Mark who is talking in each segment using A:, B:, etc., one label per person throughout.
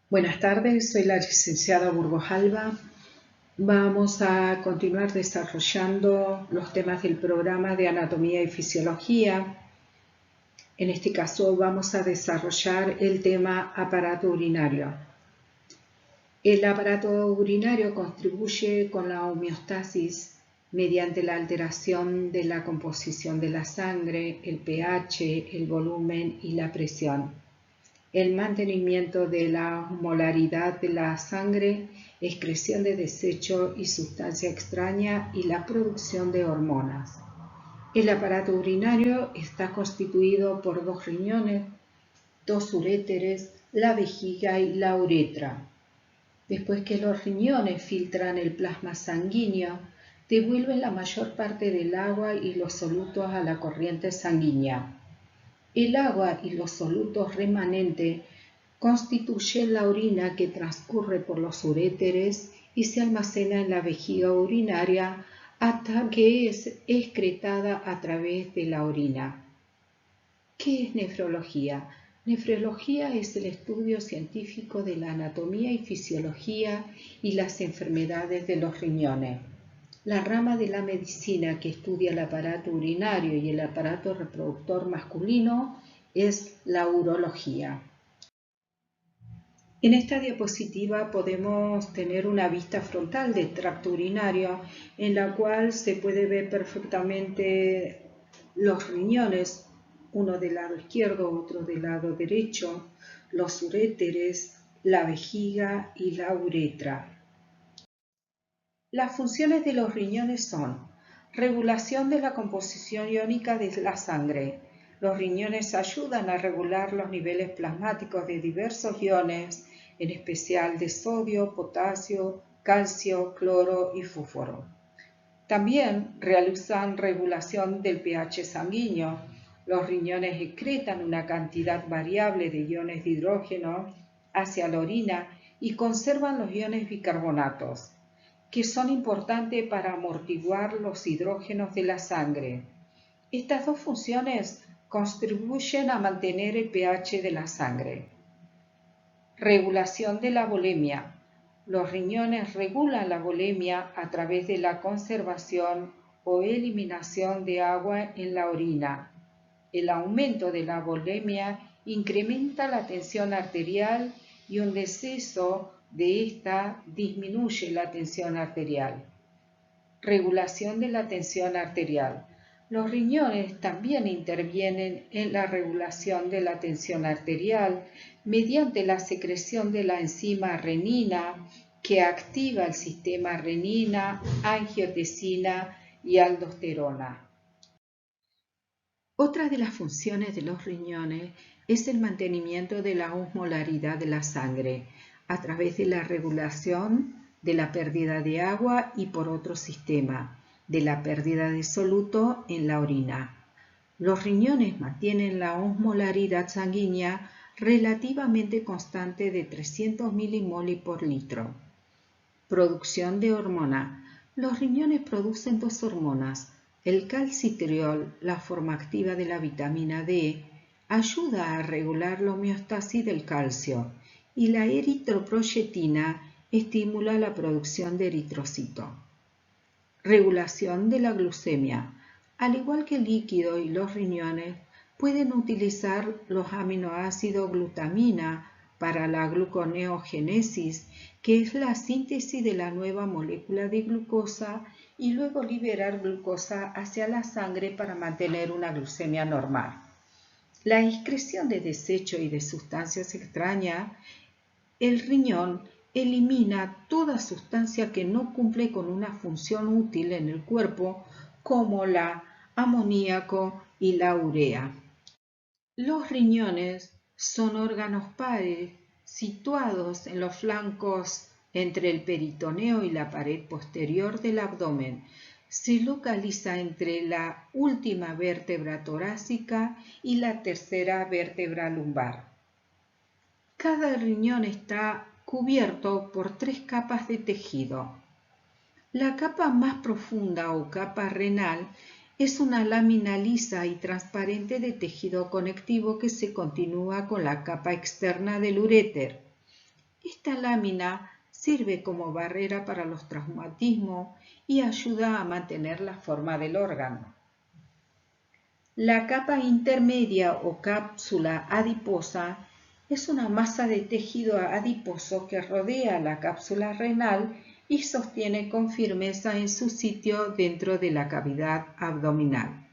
A: Buenas tardes, soy la licenciada Burgos Alba. Vamos a continuar desarrollando los temas del programa de Anatomía y Fisiología. En este caso vamos a desarrollar el tema aparato urinario. El aparato urinario contribuye con la homeostasis mediante la alteración de la composición de la sangre, el pH, el volumen y la presión. El mantenimiento de la molaridad de la sangre, excreción de desecho y sustancia extraña y la producción de hormonas. El aparato urinario está constituido por 2 riñones, 2 uréteres, la vejiga y la uretra. Después que los riñones filtran el plasma sanguíneo, devuelven la mayor parte del agua y los solutos a la corriente sanguínea. El agua y los solutos remanentes constituyen la orina que transcurre por los uréteres y se almacena en la vejiga urinaria hasta que es excretada a través de la orina. ¿Qué es nefrología? Nefrología es el estudio científico de la anatomía y fisiología y las enfermedades de los riñones. La rama de la medicina que estudia el aparato urinario y el aparato reproductor masculino es la urología. En esta diapositiva podemos tener una vista frontal del tracto urinario en la cual se puede ver perfectamente los riñones, uno del lado izquierdo, otro del lado derecho, los uréteres, la vejiga y la uretra. Las funciones de los riñones son regulación de la composición iónica de la sangre. Los riñones ayudan a regular los niveles plasmáticos de diversos iones, en especial de sodio, potasio, calcio, cloro y fósforo. También realizan regulación del pH sanguíneo. Los riñones excretan una cantidad variable de iones de hidrógeno hacia la orina y conservan los iones bicarbonatos, que son importantes para amortiguar los hidrógenos de la sangre. Estas dos funciones contribuyen a mantener el pH de la sangre. Regulación de la volemia. Los riñones regulan la volemia a través de la conservación o eliminación de agua en la orina. El aumento de la volemia incrementa la tensión arterial y un descenso de esta disminuye la tensión arterial. Regulación de la tensión arterial. Los riñones también intervienen en la regulación de la tensión arterial mediante la secreción de la enzima renina que activa el sistema renina, angiotensina y aldosterona. Otra de las funciones de los riñones es el mantenimiento de la osmolaridad de la sangre a través de la regulación de la pérdida de agua y por otro sistema, de la pérdida de soluto en la orina. Los riñones mantienen la osmolaridad sanguínea relativamente constante de 300 milimoles por litro. Producción de hormona. Los riñones producen 2 hormonas. El calcitriol, la forma activa de la vitamina D, ayuda a regular la homeostasis del calcio y la eritroproyetina estimula la producción de eritrocito. Regulación de la glucemia. Al igual que el líquido y los riñones, pueden utilizar los aminoácidos glutamina para la gluconeogénesis, que es la síntesis de la nueva molécula de glucosa, y luego liberar glucosa hacia la sangre para mantener una glucemia normal. La excreción de desecho y de sustancias extrañas. El riñón elimina toda sustancia que no cumple con una función útil en el cuerpo, como la amoníaco y la urea. Los riñones son órganos pares situados en los flancos entre el peritoneo y la pared posterior del abdomen. Se localiza entre la última vértebra torácica y la tercera vértebra lumbar. Cada riñón está cubierto por 3 capas de tejido. La capa más profunda o capa renal es una lámina lisa y transparente de tejido conectivo que se continúa con la capa externa del uréter. Esta lámina sirve como barrera para los traumatismos y ayuda a mantener la forma del órgano. La capa intermedia o cápsula adiposa es una masa de tejido adiposo que rodea la cápsula renal y sostiene con firmeza en su sitio dentro de la cavidad abdominal.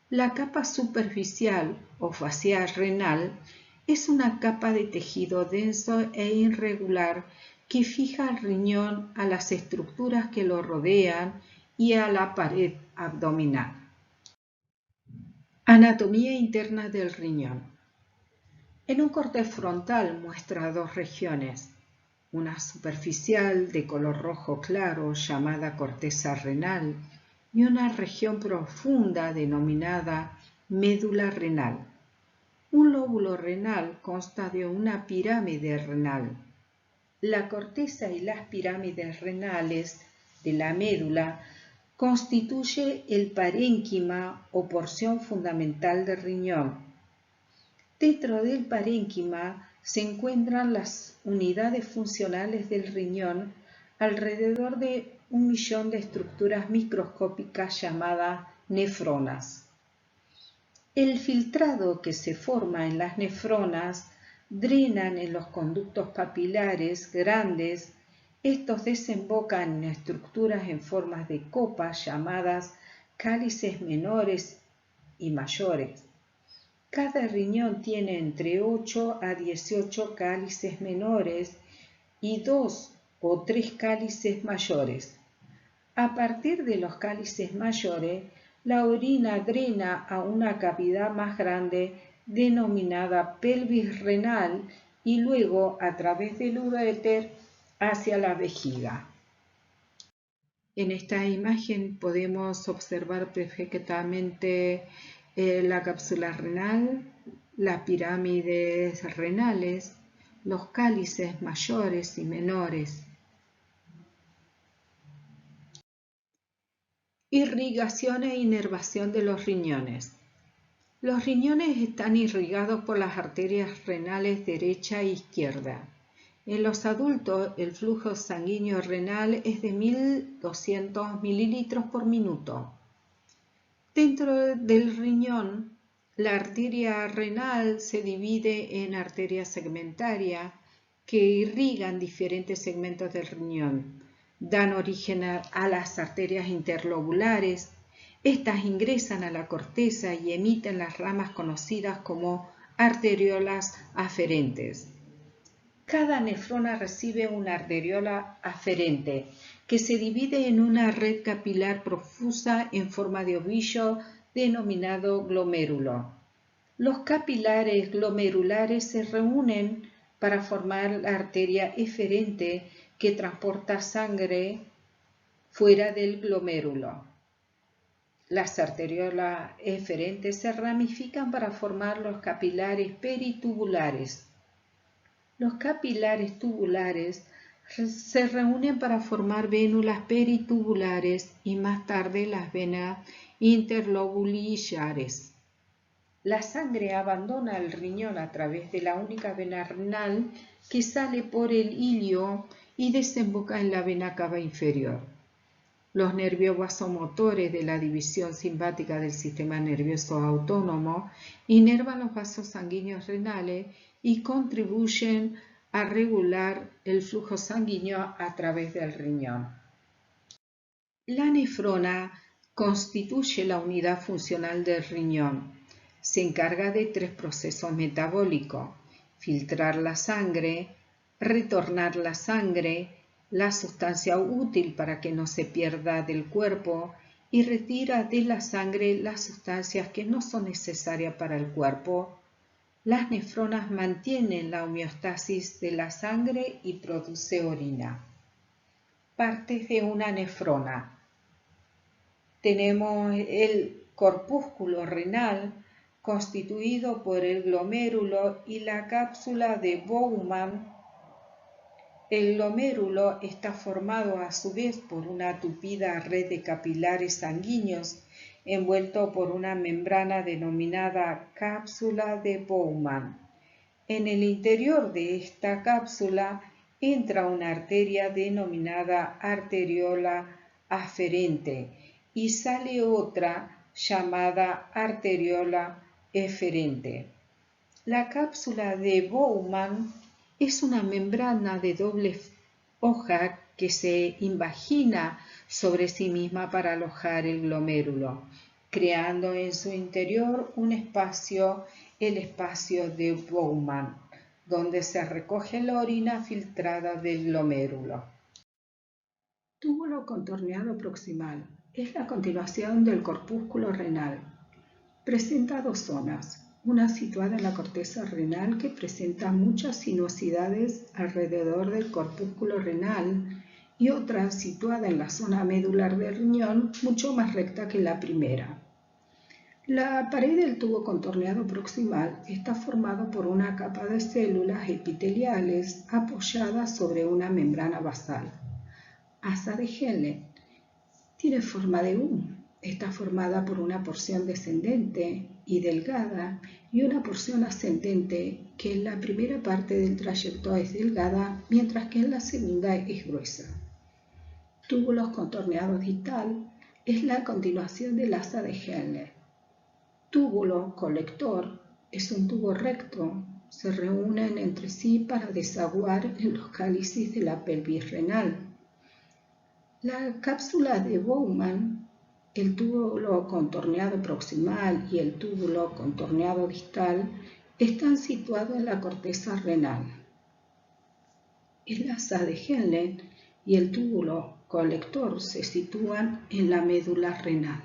A: La capa superficial o facial renal es una capa de tejido denso e irregular que fija al riñón a las estructuras que lo rodean y a la pared abdominal. Anatomía interna del riñón. En un corte frontal muestra dos regiones, una superficial de color rojo claro llamada corteza renal y una región profunda denominada médula renal. Un lóbulo renal consta de una pirámide renal. La corteza y las pirámides renales de la médula constituye el parénquima o porción fundamental del riñón. Dentro del parénquima se encuentran las unidades funcionales del riñón, alrededor de 1 millón de estructuras microscópicas llamadas nefronas. El filtrado que se forma en las nefronas drenan en los conductos papilares grandes. Estos desembocan en estructuras en formas de copas llamadas cálices menores y mayores. Cada riñón tiene entre 8 a 18 cálices menores y 2 o 3 cálices mayores. A partir de los cálices mayores, la orina drena a una cavidad más grande denominada pelvis renal y luego a través del uréter hacia la vejiga. En esta imagen podemos observar perfectamente la cápsula renal, las pirámides renales, los cálices mayores y menores. Irrigación e inervación de los riñones. Los riñones están irrigados por las arterias renales derecha e izquierda. En los adultos, el flujo sanguíneo renal es de 1.200 mililitros por minuto. Dentro del riñón, la arteria renal se divide en arterias segmentarias que irrigan diferentes segmentos del riñón. Dan origen a las arterias interlobulares. Estas ingresan a la corteza y emiten las ramas conocidas como arteriolas aferentes. Cada nefrona recibe una arteriola aferente que se divide en una red capilar profusa en forma de ovillo denominado glomérulo. Los capilares glomerulares se reúnen para formar la arteria eferente que transporta sangre fuera del glomérulo. Las arteriolas eferentes se ramifican para formar los capilares peritubulares. Los capilares tubulares se reúnen para formar vénulas peritubulares y más tarde las venas interlobulillares. La sangre abandona el riñón a través de la única vena renal que sale por el ilio y desemboca en la vena cava inferior. Los nervios vasomotores de la división simpática del sistema nervioso autónomo inervan los vasos sanguíneos renales y contribuyen a regular el flujo sanguíneo a través del riñón. La nefrona constituye la unidad funcional del riñón. Se encarga de 3 procesos metabólicos: filtrar la sangre, retornar la sangre, la sustancia útil para que no se pierda del cuerpo, y retira de la sangre las sustancias que no son necesarias para el cuerpo. Las nefronas mantienen la homeostasis de la sangre y produce orina. Partes de una nefrona. Tenemos el corpúsculo renal, constituido por el glomérulo y la cápsula de Bowman. El glomérulo está formado a su vez por una tupida red de capilares sanguíneos envuelto por una membrana denominada cápsula de Bowman. En el interior de esta cápsula entra una arteria denominada arteriola aferente y sale otra llamada arteriola eferente. La cápsula de Bowman es una membrana de doble hoja que se invagina sobre sí misma para alojar el glomérulo, creando en su interior un espacio, el espacio de Bowman, donde se recoge la orina filtrada del glomérulo. Túbulo contorneado proximal es la continuación del corpúsculo renal. Presenta dos zonas, una situada en la corteza renal que presenta muchas sinuosidades alrededor del corpúsculo renal y otra situada en la zona medular del riñón, mucho más recta que la primera. La pared del tubo contorneado proximal está formado por una capa de células epiteliales apoyadas sobre una membrana basal. Asa de Henle. Tiene forma de U. Está formada por una porción descendente y delgada y una porción ascendente que en la primera parte del trayecto es delgada, mientras que en la segunda es gruesa. Túbulos contorneados distal es la continuación del asa de Henle. Túbulo colector es un tubo recto. Se reúnen entre sí para desaguar en los cálices de la pelvis renal. La cápsula de Bowman, el túbulo contorneado proximal y el túbulo contorneado distal están situados en la corteza renal. El asa de Henle y el túbulo colector se sitúan en la médula renal.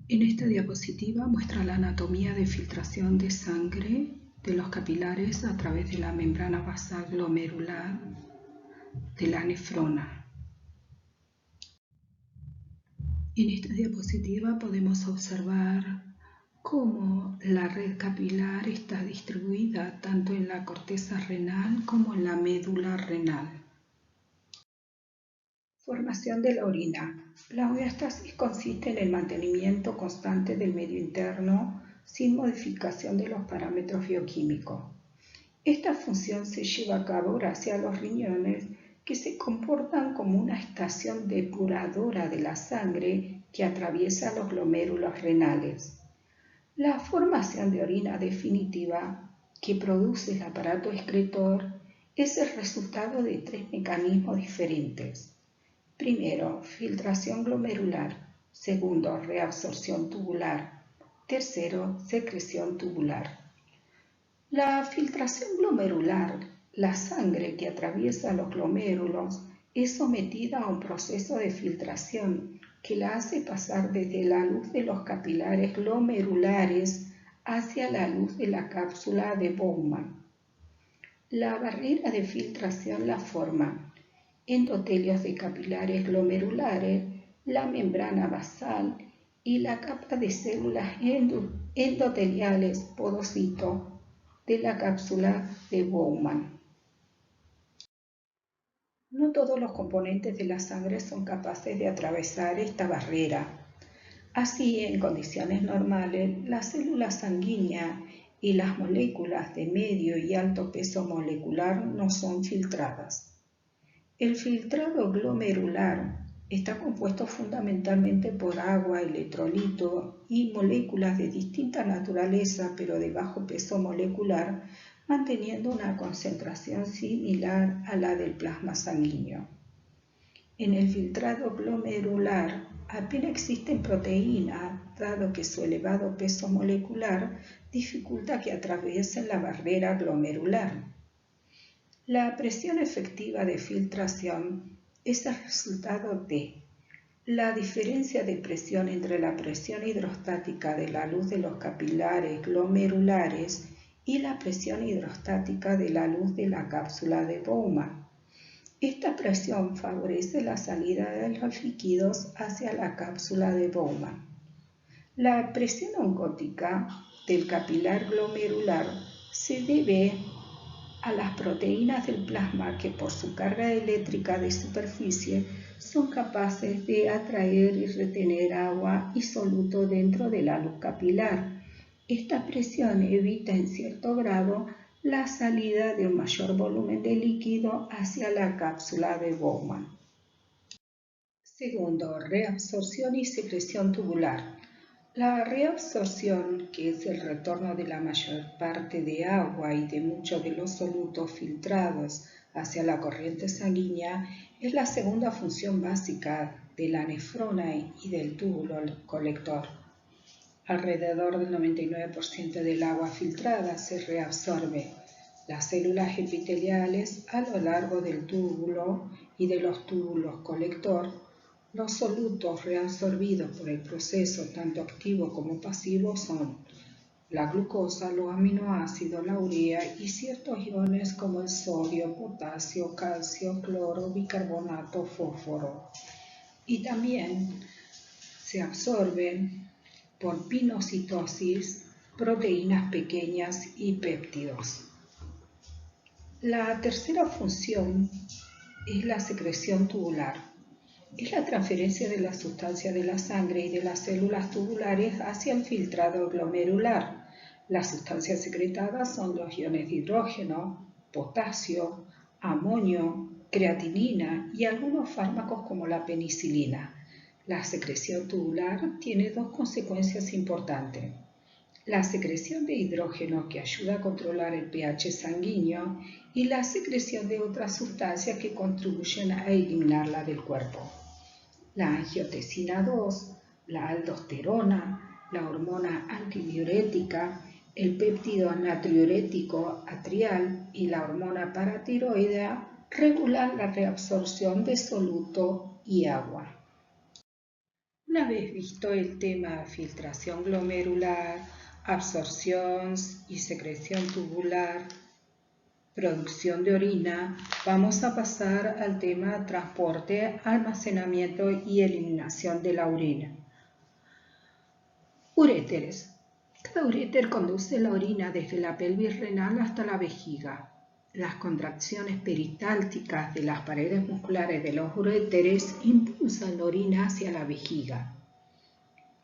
A: En esta diapositiva muestra la anatomía de filtración de sangre de los capilares a través de la membrana basal glomerular de la nefrona. En esta diapositiva podemos observar cómo la red capilar está distribuida tanto en la corteza renal como en la médula renal. Formación de la orina. La homeostasis consiste en el mantenimiento constante del medio interno sin modificación de los parámetros bioquímicos. Esta función se lleva a cabo gracias a los riñones, que se comportan como una estación depuradora de la sangre que atraviesa los glomérulos renales. La formación de orina definitiva que produce el aparato excretor es el resultado de tres mecanismos diferentes. Primero, filtración glomerular. Segundo, reabsorción tubular. Tercero, secreción tubular. La filtración glomerular, la sangre que atraviesa los glomérulos, es sometida a un proceso de filtración que la hace pasar desde la luz de los capilares glomerulares hacia la luz de la cápsula de Bowman. La barrera de filtración la forman endotelios de capilares glomerulares, la membrana basal y la capa de células endoteliales podocito de la cápsula de Bowman. No todos los componentes de la sangre son capaces de atravesar esta barrera. Así, en condiciones normales, las células sanguíneas y las moléculas de medio y alto peso molecular no son filtradas. El filtrado glomerular está compuesto fundamentalmente por agua, electrolito y moléculas de distinta naturaleza pero de bajo peso molecular, manteniendo una concentración similar a la del plasma sanguíneo. En el filtrado glomerular apenas existen proteínas, dado que su elevado peso molecular dificulta que atraviesen la barrera glomerular. La presión efectiva de filtración es el resultado de la diferencia de presión entre la presión hidrostática de la luz de los capilares glomerulares y la presión hidrostática de la luz de la cápsula de Bowman. Esta presión favorece la salida de los líquidos hacia la cápsula de Bowman. La presión oncótica del capilar glomerular se debe a las proteínas del plasma que por su carga eléctrica de superficie son capaces de atraer y retener agua y soluto dentro de la luz capilar, Esta presión evita en cierto grado la salida de un mayor volumen de líquido hacia la cápsula de Bowman. Segundo, reabsorción y secreción tubular. La reabsorción, que es el retorno de la mayor parte de agua y de muchos de los solutos filtrados hacia la corriente sanguínea, es la segunda función básica de la nefrona y del túbulo colector. Alrededor del 99% del agua filtrada se reabsorbe. Las células epiteliales a lo largo del túbulo y de los túbulos colector. Los solutos reabsorbidos por el proceso tanto activo como pasivo son la glucosa, los aminoácidos, la urea y ciertos iones como el sodio, potasio, calcio, cloro, bicarbonato, fósforo. Y también se absorben por pinocitosis proteínas pequeñas y péptidos. La tercera función es la secreción tubular. Es la transferencia de la sustancia de la sangre y de las células tubulares hacia el filtrado glomerular. Las sustancias secretadas son los iones de hidrógeno, potasio, amonio, creatinina y algunos fármacos como la penicilina. La secreción tubular tiene dos consecuencias importantes. La secreción de hidrógeno, que ayuda a controlar el pH sanguíneo, y la secreción de otras sustancias que contribuyen a eliminarla del cuerpo. La angiotensina 2, la aldosterona, la hormona antidiurética, el péptido natriurético atrial y la hormona paratiroidea regulan la reabsorción de soluto y agua. Una vez visto el tema filtración glomerular, absorción y secreción tubular, producción de orina, vamos a pasar al tema transporte, almacenamiento y eliminación de la orina. Uréteres. Cada uréter conduce la orina desde la pelvis renal hasta la vejiga. Las contracciones peristálticas de las paredes musculares de los uréteres impulsan la orina hacia la vejiga.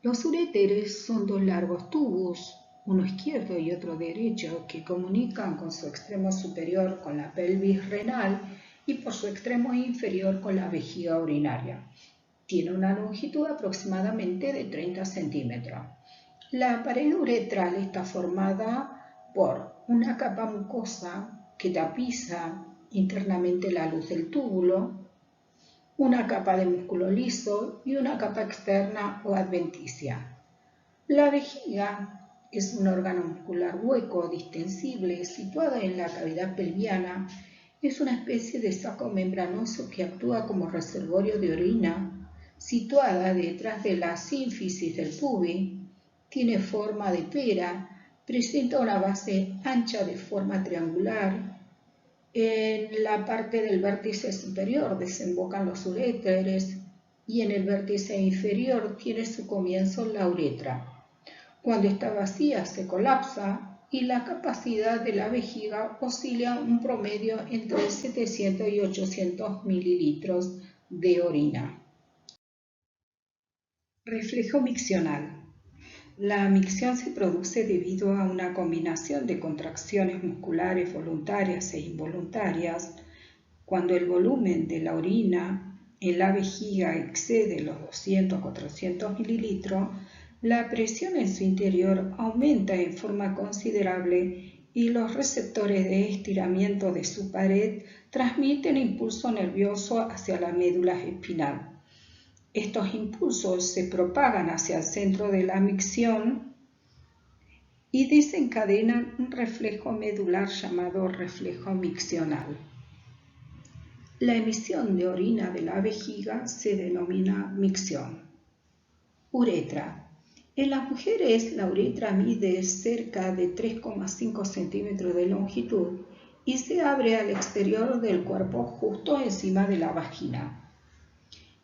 A: Los uréteres son dos largos tubos, uno izquierdo y otro derecho, que comunican con su extremo superior con la pelvis renal y por su extremo inferior con la vejiga urinaria. Tiene una longitud aproximadamente de 30 centímetros. La pared uretral está formada por una capa mucosa que tapiza internamente la luz del túbulo, una capa de músculo liso y una capa externa o adventicia. La vejiga es un órgano muscular hueco, distensible, situado en la cavidad pelviana. Es una especie de saco membranoso que actúa como reservorio de orina, situada detrás de la sínfisis del pubis. Tiene forma de pera, presenta una base ancha de forma triangular. En la parte del vértice superior desembocan los uréteres y en el vértice inferior tiene su comienzo la uretra. Cuando está vacía se colapsa y la capacidad de la vejiga oscila un promedio entre 700 y 800 mililitros de orina. Reflejo miccional. La micción se produce debido a una combinación de contracciones musculares voluntarias e involuntarias. Cuando el volumen de la orina en la vejiga excede los 200-400 mililitros, la presión en su interior aumenta en forma considerable y los receptores de estiramiento de su pared transmiten impulso nervioso hacia la médula espinal. Estos impulsos se propagan hacia el centro de la micción y desencadenan un reflejo medular llamado reflejo miccional. La emisión de orina de la vejiga se denomina micción. Uretra. En las mujeres la uretra mide cerca de 3,5 centímetros de longitud y se abre al exterior del cuerpo justo encima de la vagina.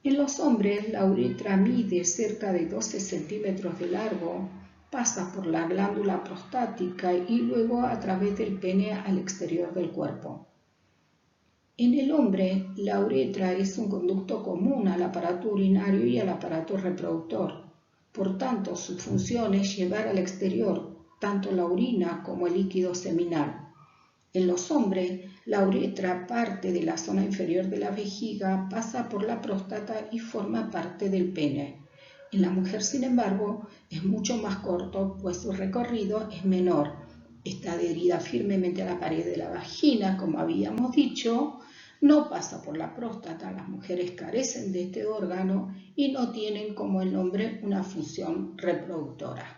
A: En los hombres la uretra mide cerca de 12 centímetros de largo, pasa por la glándula prostática y luego a través del pene al exterior del cuerpo. En el hombre, la uretra es un conducto común al aparato urinario y al aparato reproductor. Por tanto, su función es llevar al exterior
B: tanto la orina como el líquido seminal. En los hombres, la uretra, parte de la zona inferior de la vejiga, pasa por la próstata y forma parte del pene. En la mujer, sin embargo, es mucho más corto, pues su recorrido es menor. Está adherida firmemente a la pared de la vagina, como habíamos dicho, no pasa por la próstata. Las mujeres carecen de este órgano y no tienen, como el hombre, una función reproductora.